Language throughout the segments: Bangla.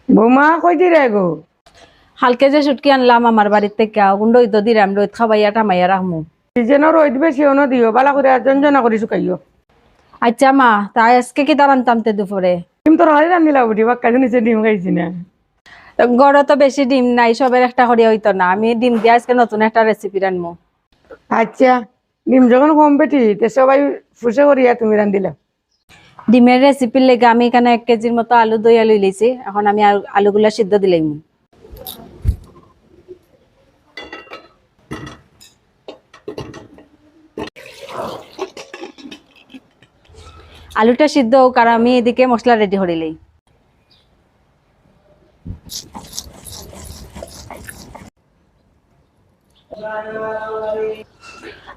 বৌমা কই দিরে গো? হালকে যে শুটকি আনলাম আমার বাড়ির থেকে ওগুন রইদ দিলাম, রইদ খাবাইয়া টামাইয়া রাখমু। যেন রইদ বেশি অন দিও, বালা করে জঞ্জনা করি শুকাইও। আচ্ছা মা, তাই আজকে কি দাঁড়ান টানতে দুপুরে? ডিম তোর হাড়ি রান্ধিলা বুঝি, বাক্কা নিচে ডিম খাইছি না। গড় তো বেশি ডিম নাই, সবের একটা হরিয়া হইতো না। আমি ডিম দিয়ে আজকে নতুন একটা রেসিপি রানবো। আচ্ছা, ডিম যখন কম বেটি তে সবাই ফুসে করিয়া তুমি রান্ধিলা। ডিমের রেসিপির লেগে আমি এখানে 1 কেজির মতো আলু দই আলু লইছি। এখন আমি আলুগুলা সিদ্ধ দিলাম। আলুটা সিদ্ধ হোক আর আমি এদিকে মশলা রেডি করিলাই।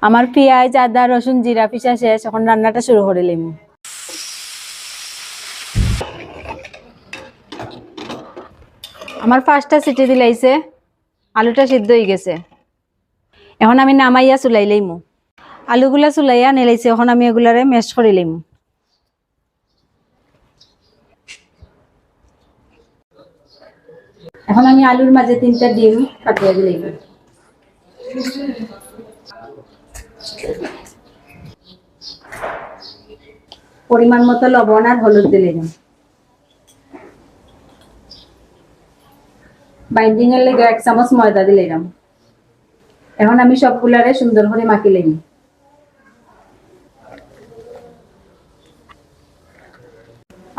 আমার পেঁয়াজ আদা রসুন জিরা পিসা শেষ, এখন রান্নাটা শুরু করিলাম। আমার 5টা সিটি দিলাইছে, আলুটা সিদ্ধ হয়ে গেছে। এখন আমি নামাইয়া চুলাইলাম। আলুগুলা চুলাইয়া নিলাইছে, এখন আমি এগুলারে ম্যাশ করিলাম। এখন আমি আলুর মাঝে 3টা ডিম কাটিয়ে দিলাম। পরিমাণ মতো লবণ আর হলুদ দিলাম। বাইন্ডিং এর লেগে 1 চামচ ময়দা দিলাম। এখন আমি সবগুলারে সুন্দর করে মাখিলাম।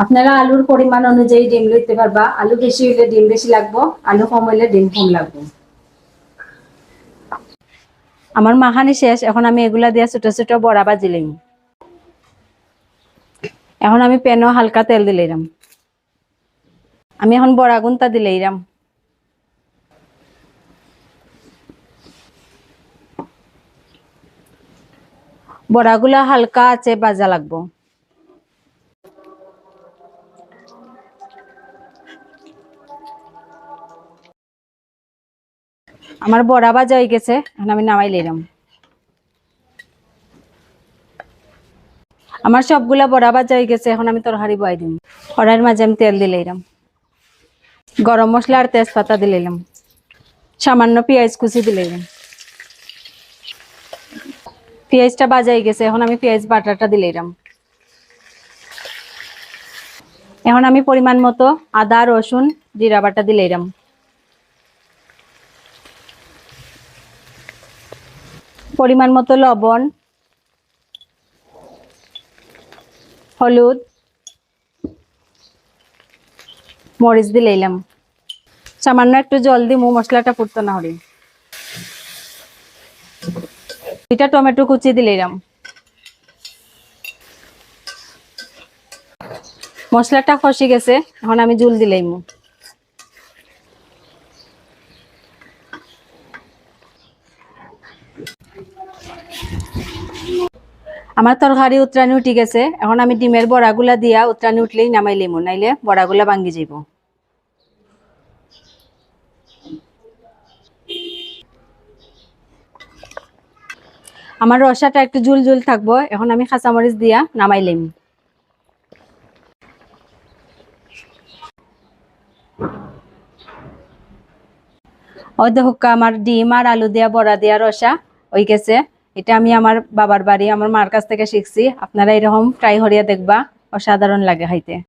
আপনারা আলুর পরিমাণ অনুযায়ী ডিম লইতে পারবা। আলু বেশি হইলে ডিম বেশি লাগবো, আলু কম হইলে ডিম কম লাগবো। আমার মাখানি শেষ, এখন আমি এগুলা দিয়ে ছোট ছোট বড়া ভাজিলাম। এখন আমি প্যানও হালকা তেল দিলাম। আমি এখন বড়া গুনতা দিলাম। বড়াগুলা হালকা আছে ভাজা লাগবো। আমার বড়া ভাজা হয়ে গেছে, এখন আমি নামাই লইলাম। আমার সবগুলা বড়া ভাজা হয়ে গেছে, এখন আমি তরকারি বয়াই দিই। কড়াইয়ের মাঝে আমি তেল দিলাম, গরম মশলা আর তেজপাতা দিলাম, সামান্য পেঁয়াজ কুচি দিলাম। পেঁয়াজটা ভাজা হয়ে গেছে, এখন আমি পেঁয়াজ বাটাটা দিলাম। এখন আমি পরিমাণ মতো আদা রসুন জিরা বাটা দিলাম। পরিমাণ মতো লবণ হলুদ মরিচ দিলাম। সামান্য একটু জল দিমু, মশলাটা ফুটতো না হলে। 2টা টমেটো কুচি দিলাম। মশলাটা কষি গেছে, এখন আমি জল দিলাম। আমার তরকারি উতরানি উঠি গেছে, এখন আমি ডিমের বড়াগুলা দিয়া উতরানি উঠলেই নামাই লিমু, নাইলে বড়াগুলা ভাঙ্গি যাইব। আমার রসাটা একটু ঝুল ঝুল থাকবো, এখন আমি কাঁচামরিচ দিয়া নামাই লিম। ওই দেখো আমার ডিম আর আলু দিয়া বড়া দিয়া রসা হয়ে গেছে। এটা আমি আমার বাবার বাড়ি আমার মার কাছ থেকে শিখছি। আপনারা এরকম ট্রাই করিয়া দেখবা, অসাধারণ লাগে খাইতে।